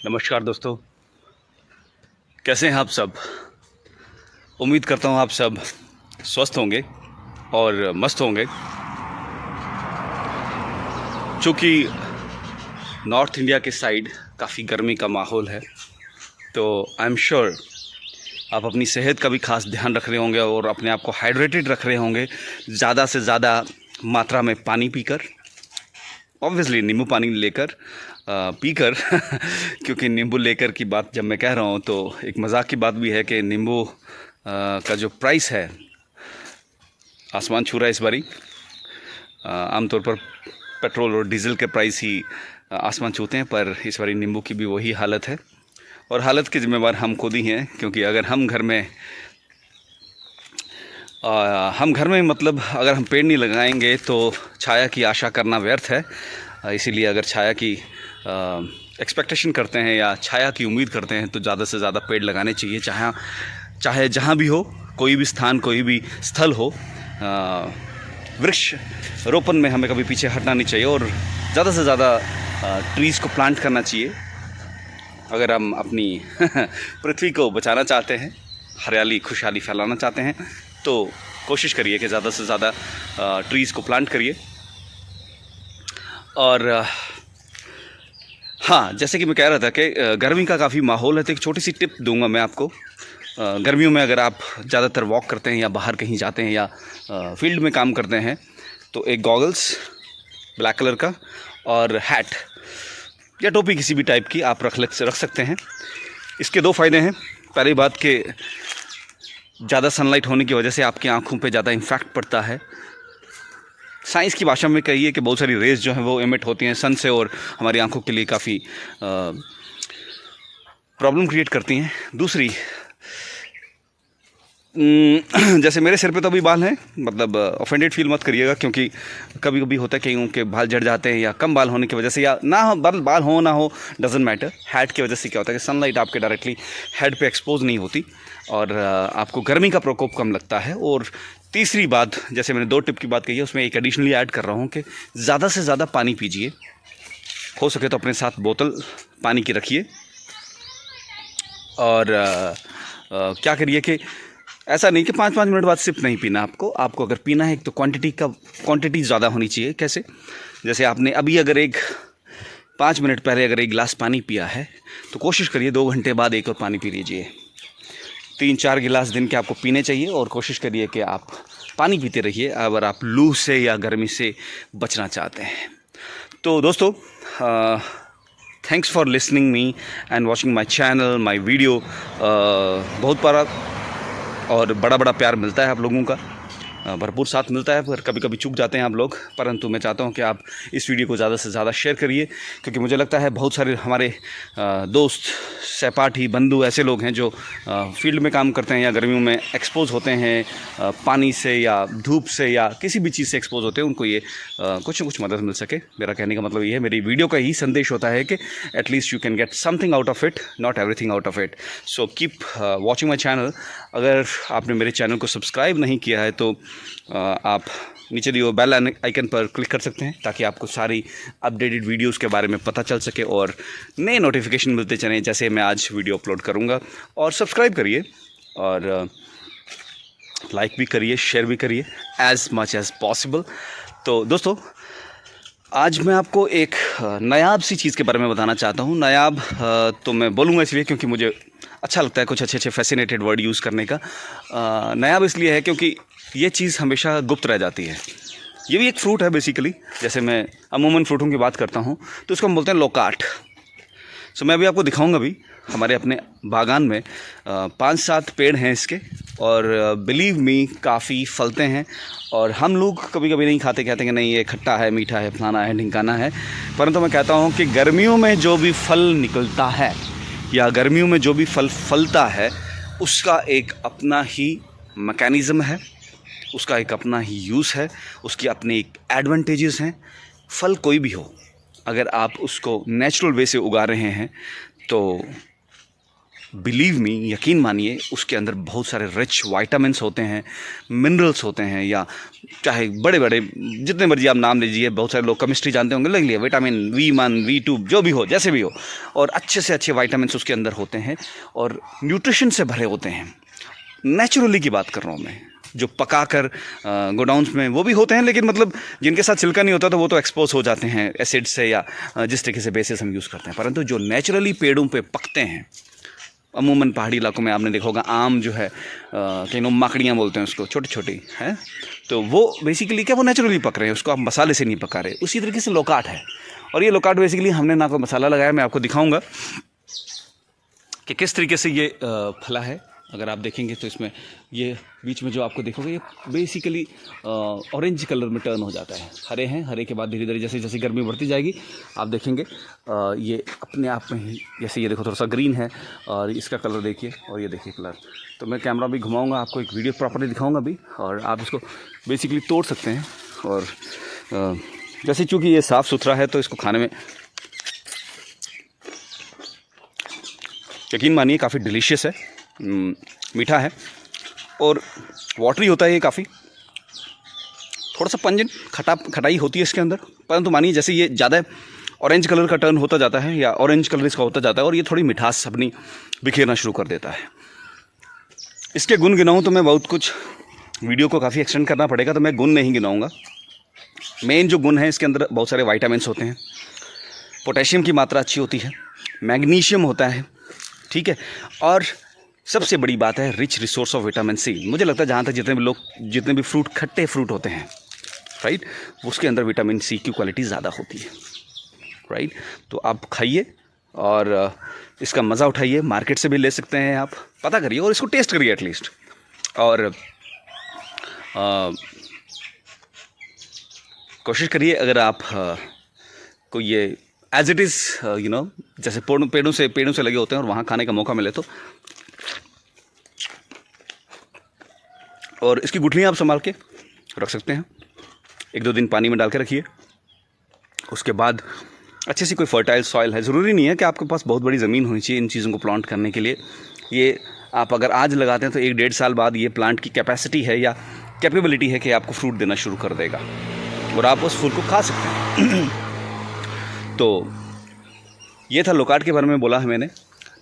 नमस्कार दोस्तों, कैसे हैं आप सब। उम्मीद करता हूं आप सब स्वस्थ होंगे और मस्त होंगे। चूँकि नॉर्थ इंडिया के साइड काफ़ी गर्मी का माहौल है, तो आई एम श्योर आप अपनी सेहत का भी खास ध्यान रख रहे होंगे और अपने आप को हाइड्रेटेड रख रहे होंगे, ज़्यादा से ज़्यादा मात्रा में पानी पीकर, ऑब्वियसली नींबू पानी लेकर पीकर क्योंकि नींबू लेकर की बात जब मैं कह रहा हूँ तो एक मजाक की बात भी है कि नींबू का जो प्राइस है आसमान छू रहा है इस बारी। आमतौर पर पेट्रोल और डीजल के प्राइस ही आसमान छूते हैं, पर इस बारी नींबू की भी वही हालत है और हालत के ज़िम्मेवार हम खुद ही हैं। क्योंकि अगर हम घर में मतलब अगर हम पेड़ नहीं लगाएंगे तो छाया की आशा करना व्यर्थ है। इसीलिए अगर छाया की एक्सपेक्टेशन करते हैं या छाया की उम्मीद करते हैं तो ज़्यादा से ज़्यादा पेड़ लगाने चाहिए, चाहे जहाँ भी हो, कोई भी स्थान, कोई भी स्थल हो। वृक्ष रोपण में हमें कभी पीछे हटना नहीं चाहिए और ज़्यादा से ज़्यादा ट्रीज़ को प्लांट करना चाहिए। अगर हम अपनी पृथ्वी को बचाना चाहते हैं, हरियाली खुशहाली फैलाना चाहते हैं, तो कोशिश करिए कि ज़्यादा से ज़्यादा ट्रीज़ को प्लांट करिए। और हाँ, जैसे कि मैं कह रहा था कि गर्मी का काफ़ी माहौल है, तो एक छोटी सी टिप दूंगा मैं आपको। गर्मियों में अगर आप ज़्यादातर वॉक करते हैं या बाहर कहीं जाते हैं या फील्ड में काम करते हैं, तो एक गॉगल्स ब्लैक कलर का और हैट या टोपी किसी भी टाइप की आप रख सकते हैं। इसके दो फ़ायदे हैं। पहली बात कि ज़्यादा सनलाइट होने की वजह से आपकी आँखों पे ज़्यादा इम्फेक्ट पड़ता है। साइंस की भाषा में कहिए कि बहुत सारी रेज़ जो हैं वो एमिट होती हैं सन से और हमारी आंखों के लिए काफ़ी प्रॉब्लम क्रिएट करती हैं। दूसरी, जैसे मेरे सिर पे तो अभी बाल हैं, मतलब ऑफेंडेड फील मत करिएगा, क्योंकि कभी कभी होता है कि उनके बाल झड़ जाते हैं या कम बाल होने की वजह से, या ना हो बाल हो ना हो, डजेंट मैटर। हैट की वजह से क्या होता है कि सनलाइट आपके डायरेक्टली हेड पे एक्सपोज नहीं होती और आपको गर्मी का प्रकोप कम लगता है। और तीसरी बात, जैसे मैंने 2 टिप की बात कही है, उसमें एक एडिशनली ऐड कर रहा हूँ कि ज़्यादा से ज़्यादा पानी पीजिए। हो सके तो अपने साथ बोतल पानी की रखिए। और क्या करिए कि ऐसा नहीं कि 5-5 मिनट बाद सिर्फ नहीं पीना आपको अगर पीना है तो क्वांटिटी ज़्यादा होनी चाहिए। कैसे? जैसे आपने अभी अगर 5 मिनट पहले अगर 1 गिलास पानी पिया है, तो कोशिश करिए 2 घंटे बाद एक और पानी पी लीजिए। 3-4 गिलास दिन के आपको पीने चाहिए और कोशिश करिए कि आप पानी पीते रहिए अगर आप लू से या गर्मी से बचना चाहते हैं। तो दोस्तों, thanks for listening me and watching my channel, my video. बहुत बड़ा और बड़ा प्यार मिलता है आप लोगों का, भरपूर साथ मिलता है, पर कभी कभी चूक जाते हैं आप लोग। परंतु मैं चाहता हूं कि आप इस वीडियो को ज़्यादा से ज़्यादा शेयर करिए, क्योंकि मुझे लगता है बहुत सारे हमारे दोस्त, सहपाठी, बंधु ऐसे लोग हैं जो फील्ड में काम करते हैं या गर्मियों में एक्सपोज होते हैं, पानी से या धूप से या किसी भी चीज़ से एक्सपोज होते हैं। उनको ये कुछ न कुछ मदद मिल सके। मेरा कहने का मतलब ये है, मेरी वीडियो का ही संदेश होता है कि at least you can get something out of it, not everything out of it. So keep watching my channel. अगर आपने मेरे चैनल को सब्सक्राइब नहीं किया है तो आप नीचे दिए बेल आइकन पर क्लिक कर सकते हैं, ताकि आपको सारी अपडेटेड वीडियोस के बारे में पता चल सके और नए नोटिफिकेशन मिलते चलें जैसे मैं आज वीडियो अपलोड करूंगा। और सब्सक्राइब करिए और लाइक भी करिए, शेयर भी करिए एज मच एज़ पॉसिबल। तो दोस्तों, आज मैं आपको एक नायाब सी चीज़ के बारे में बताना चाहता हूँ। नायाब तो मैं बोलूँगा इसलिए क्योंकि मुझे अच्छा लगता है कुछ अच्छे फैसिनेटेड वर्ड यूज़ करने का। नायाब इसलिए है क्योंकि ये चीज़ हमेशा गुप्त रह जाती है। ये भी एक फ्रूट है बेसिकली। जैसे मैं अमूमन फ्रूटों की बात करता हूँ तो उसको हम बोलते हैं लोकाट। सो मैं अभी आपको दिखाऊंगा। भी हमारे अपने बागान में 5-7 पेड़ हैं इसके, और बिलीव मी काफ़ी फलते हैं। और हम लोग कभी कभी नहीं खाते, कहते हैं कि नहीं ये खट्टा है, मीठा है, फलाना है, ढिंकाना है। परंतु मैं कहता हूँ कि गर्मियों में जो भी फल निकलता है या गर्मियों में जो भी फल फलता है, उसका एक अपना ही मैकेनिज़्म है, उसका एक अपना ही यूज़ है, उसकी अपने एक एडवांटेजेस हैं। फल कोई भी हो, अगर आप उसको नेचुरल वे से उगा रहे हैं तो बिलीव मी, यकीन मानिए, उसके अंदर बहुत सारे रिच वाइटामिन्स होते हैं, मिनरल्स होते हैं, या चाहे बड़े बड़े जितने मर्जी आप नाम लीजिए, बहुत सारे लोग केमिस्ट्री जानते होंगे, लग लिया विटामिन V1 V2 जो भी हो, जैसे भी हो, और अच्छे से अच्छे वाइटामिन्स उसके अंदर होते हैं और न्यूट्रिशन से भरे होते हैं। नेचुरली की बात कर रहा हूँ मैं, जो पका कर गोडाउन्स में वो भी होते हैं, लेकिन मतलब जिनके साथ छिलका नहीं होता तो वो तो एक्सपोज हो जाते हैं एसिड से या जिस तरीके से बेसिस हम यूज़ करते हैं। परंतु जो नेचुरली पेड़ों पे पकते हैं, अमूमन पहाड़ी इलाकों में आपने देखा होगा, आम जो है कहीं लोग माकड़ियाँ बोलते हैं उसको, छोटी छोटी है, तो वो बेसिकली क्या, वो नेचुरली पक रहे हैं, उसको आप मसाले से नहीं पका रहे। उसी तरीके से लोकाट है, और ये लोकाट बेसिकली हमने ना कोई मसाला लगाया, मैं आपको दिखाऊंगा कि किस तरीके से ये फला है। अगर आप देखेंगे तो इसमें ये बीच में जो आपको देखोगे, ये बेसिकली ऑरेंज कलर में टर्न हो जाता है। हरे हैं, हरे के बाद धीरे धीरे जैसे जैसे गर्मी बढ़ती जाएगी आप देखेंगे ये अपने आप में ही, जैसे ये देखो थोड़ा सा ग्रीन है, और इसका कलर देखिए, और ये देखिए कलर। तो मैं कैमरा भी घुमाऊंगा, आपको एक वीडियो प्रॉपर्ली दिखाऊंगा भी, और आप इसको बेसिकली तोड़ सकते हैं। और जैसे चूँकि ये साफ़ सुथरा है तो इसको खाने में यकीन मानिए काफ़ी डिलीशियस है, मीठा है और वाटरी होता है ये काफ़ी, थोड़ा सा पंजन खटाई होती है इसके अंदर। परंतु मानिए जैसे ये ज़्यादा ऑरेंज कलर का टर्न होता जाता है, या ऑरेंज कलर इसका होता जाता है, और ये थोड़ी मिठास अपनी बिखेरना शुरू कर देता है। इसके गुण गिनाऊँ तो मैं बहुत कुछ, वीडियो को काफ़ी एक्सटेंड करना पड़ेगा, तो मैं गुण नहीं गिनाऊँगा। मेन जो गुण है इसके अंदर बहुत सारे वाइटामिन्स होते हैं, पोटेशियम की मात्रा अच्छी होती है, मैग्नीशियम होता है, ठीक है, और सबसे बड़ी बात है rich resource of vitamin C. मुझे लगता है जहाँ तक जितने भी फ्रूट, खट्टे फ्रूट होते हैं, राइट, उसके अंदर विटामिन सी की क्वालिटी ज़्यादा होती है, राइट। तो आप खाइए और इसका मज़ा उठाइए। मार्केट से भी ले सकते हैं, आप पता करिए और इसको टेस्ट करिए एटलीस्ट। और कोशिश करिए, अगर आप को ये एज इट इज़ जैसे पेड़ों से लगे होते हैं और वहाँ खाने का मौका मिले तो। और इसकी गुठलियाँ आप संभाल के रख सकते हैं, 1-2 दिन पानी में डाल के रखिए। उसके बाद अच्छी सी कोई फर्टाइल सॉइल है, ज़रूरी नहीं है कि आपके पास बहुत बड़ी ज़मीन होनी चाहिए इन चीज़ों को प्लांट करने के लिए। ये आप अगर आज लगाते हैं तो 1-1.5 साल बाद ये प्लांट की कैपेसिटी है या कैपेबिलिटी है कि आपको फ्रूट देना शुरू कर देगा और आप उस फूल को खा सकते हैं। तो ये था लोकाट के बारे में बोला है मैंने,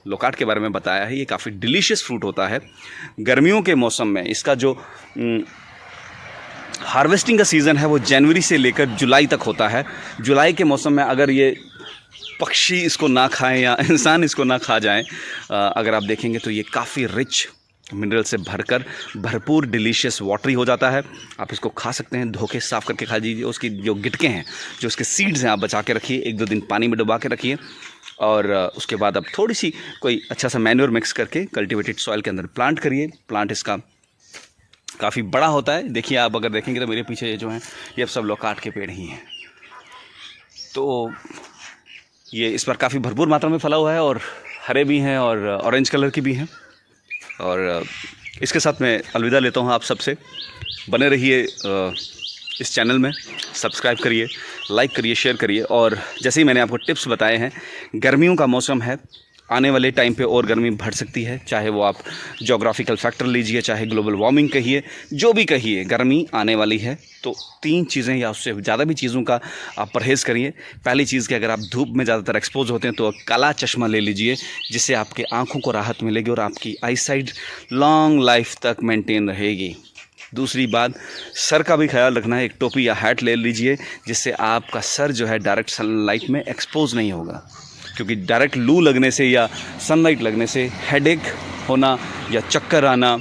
लोकाट के बारे में बताया है। ये काफ़ी डिलीशियस फ्रूट होता है गर्मियों के मौसम में। इसका जो हार्वेस्टिंग का सीज़न है वो जनवरी से लेकर जुलाई तक होता है। जुलाई के मौसम में अगर ये पक्षी इसको ना खाएं या इंसान इसको ना खा जाएं, अगर आप देखेंगे तो ये काफ़ी रिच मिनरल से भरपूर डिलीशियस वाटरी हो जाता है। आप इसको खा सकते हैं, धो के साफ़ करके खा लीजिए। उसकी जो गिटके हैं, जो उसके सीड्स हैं, आप बचा के रखिए, 1-2 दिन पानी में डुबा के रखिए। और उसके बाद आप थोड़ी सी कोई अच्छा सा मैन्योर मिक्स करके कल्टिवेटेड सॉइल के अंदर प्लांट करिए। प्लांट इसका काफ़ी बड़ा होता है। देखिए, आप अगर देखेंगे तो मेरे पीछे ये जो हैं, ये सब लोकाट के पेड़ ही हैं। तो ये इस पर काफ़ी भरपूर मात्रा में फला हुआ है, और हरे भी हैं और ऑरेंज कलर की भी हैं। और इसके साथ मैं अलविदा लेता हूँ आप सबसे। बने रहिए इस चैनल में, सब्सक्राइब करिए, लाइक करिए, शेयर करिए। और जैसे ही मैंने आपको टिप्स बताए हैं, गर्मियों का मौसम है, आने वाले टाइम पे और गर्मी बढ़ सकती है। चाहे वो आप ज्योग्राफिकल फैक्टर लीजिए, चाहे ग्लोबल वार्मिंग कहिए, जो भी कहिए, गर्मी आने वाली है। तो 3 चीज़ें या उससे ज़्यादा भी चीज़ों का आप परहेज़ करिए। पहली चीज़ कि अगर आप धूप में ज़्यादातर एक्सपोज होते हैं तो काला चश्मा ले लीजिए, जिससे आपके आँखों को राहत मिलेगी और आपकी आई साइट लॉन्ग लाइफ तक मेंटेन रहेगी। दूसरी बात, सर का भी ख्याल रखना है। एक टोपी या हैट ले लीजिए, जिससे आपका सर जो है डायरेक्ट सनलाइट में एक्सपोज नहीं होगा, क्योंकि डायरेक्ट लू लगने से या सनलाइट लगने से हेडेक होना या चक्कर आना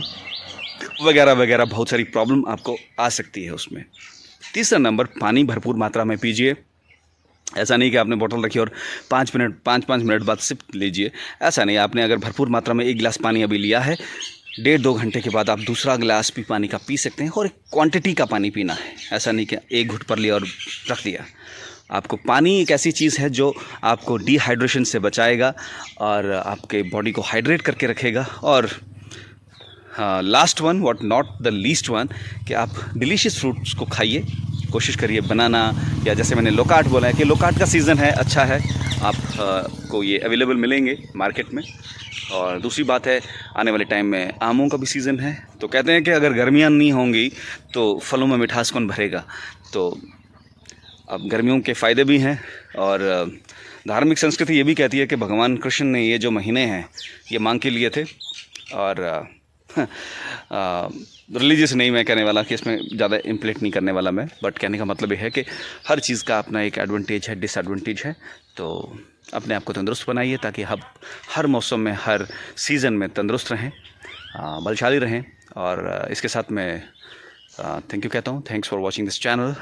वगैरह वगैरह बहुत सारी प्रॉब्लम आपको आ सकती है उसमें। तीसरा नंबर, पानी भरपूर मात्रा में पीजिए। ऐसा नहीं कि आपने बोतल रखी और 5 मिनट बाद सिप लीजिए। ऐसा नहीं, आपने अगर भरपूर मात्रा में 1 गिलास पानी अभी लिया है, 1.5-2 घंटे के बाद आप दूसरा गिलास भी पानी का पी सकते हैं। और एक क्वांटिटी का पानी पीना है, ऐसा नहीं कि 1 घुट पर लिया और रख दिया। आपको पानी एक ऐसी चीज़ है जो आपको डिहाइड्रेशन से बचाएगा और आपके बॉडी को हाइड्रेट करके रखेगा। और हाँ, last one but not the least one, कि आप डिलीशियस फ्रूट्स को खाइए। कोशिश करिए बनाना, या जैसे मैंने लोकाट बोला है कि लोकाट का सीज़न है, अच्छा है, आप को ये अवेलेबल मिलेंगे मार्केट में। और दूसरी बात है, आने वाले टाइम में आमों का भी सीज़न है, तो कहते हैं कि अगर गर्मियाँ नहीं होंगी तो फलों में मिठास कौन भरेगा। तो अब गर्मियों के फ़ायदे भी हैं, और धार्मिक संस्कृति ये भी कहती है कि भगवान कृष्ण ने ये जो महीने हैं ये मांग के लिए थे। और रिलीजियस नहीं मैं कहने वाला कि इसमें ज़्यादा इम्प्लीट नहीं करने वाला मैं, बट कहने का मतलब ये है कि हर चीज़ का अपना एक एडवांटेज है, डिसएडवांटेज है। तो अपने आप को तंदुरुस्त बनाइए ताकि हम हर मौसम में, हर सीज़न में तंदुरुस्त रहें, बलशाली रहें। और इसके साथ मैं थैंक यू कहता हूँ। Thanks for watching this channel.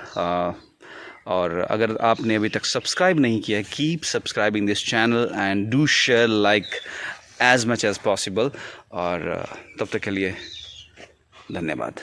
और अगर आपने अभी तक सब्सक्राइब नहीं किया है, keep subscribing this channel and do share like as much as possible. और तब तक के लिए धन्यवाद।